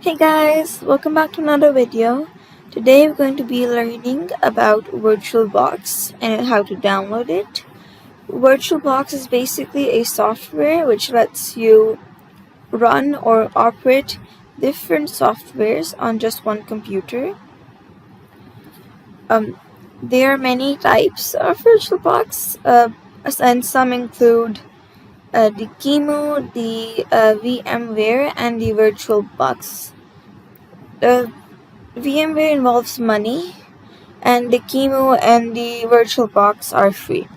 Hey guys, welcome back to another video. Today we're going to be learning about VirtualBox and how to download it. VirtualBox is basically a software which lets you run or operate different softwares on just one computer. There are many types of VirtualBox, and some include the Chemo, the VMware, and the VirtualBox. VMware involves money, and the Chemo and the VirtualBox are free.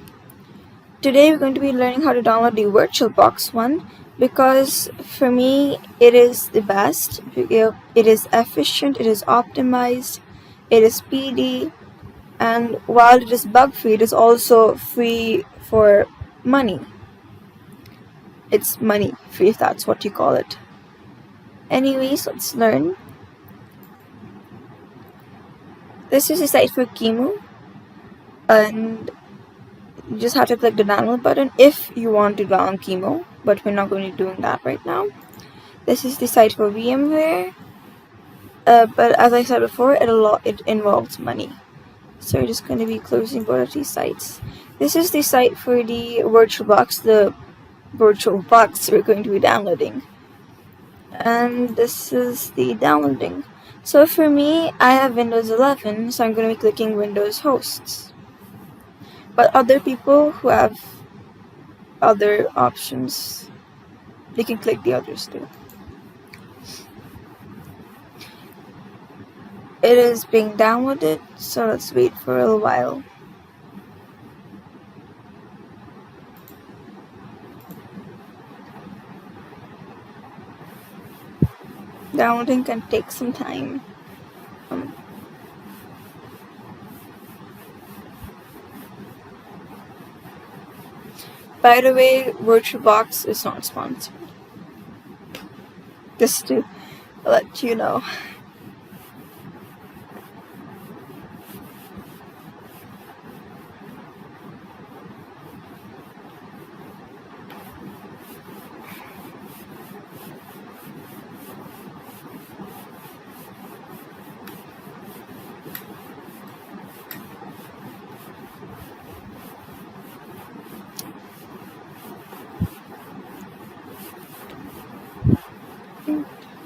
Today we're going to be learning how to download the VirtualBox one because for me it is the best. It is efficient, it is optimized, it is speedy, and while it is bug free, it is also free for money. It's money free if that's what you call it. Anyways, let's learn. This is the site for Chemo, and you just have to click the download button if you want to download Chemo, but we're not going to be doing that right now. This is the site for VMware, but as I said before, it involves money. So we're just going to be closing both of these sites. This is the site for the VirtualBox we're going to be downloading. And this is the downloading. So for me, I have Windows 11, so I'm going to be clicking Windows Hosts. But other people who have other options, they can click the others too. It is being downloaded, so let's wait for a little while. Downloading can take some time. By the way, VirtualBox is not sponsored. Just to let you know.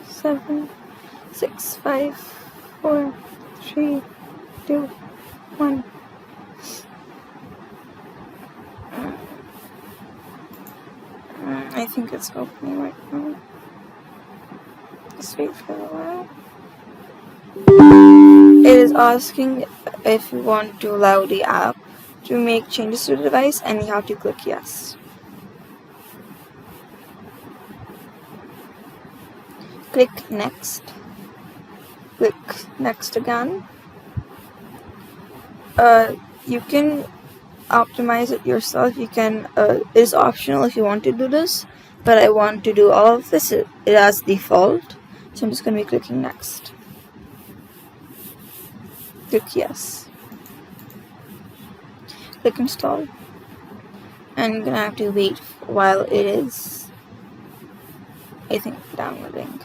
Seven, 6, 5, 4, 3, 2, 1. I think it's opening right now. Just wait for a while. It is asking if you want to allow the app to make changes to the device, and you have to click yes. Click next. Click next again. You can optimize it yourself. You can. It is optional if you want to do this, but I want to do all of this. It as default, so I'm just going to be clicking next. Click yes. Click install, and I'm gonna have to wait while it is, I think, downloading.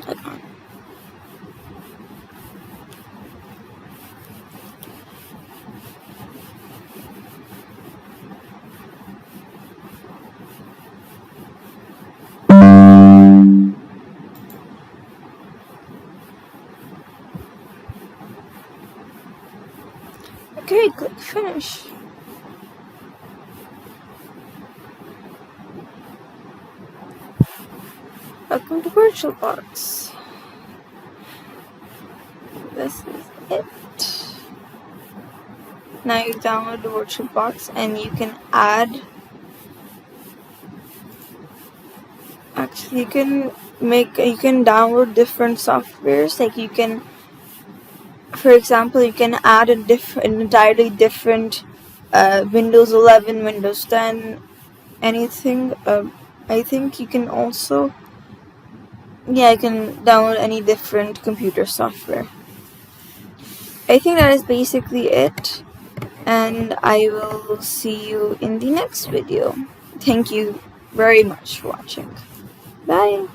Click on. Okay, click finish. Welcome to VirtualBox. This is it. Now you download the VirtualBox and you can add. Actually, you can download different softwares. Like you can, for example, you can add an entirely different Windows 11, Windows 10, anything. I think you can also, I can download any different computer software. I think that is basically it. and I will see you in the next video. Thank you very much for watching. Bye.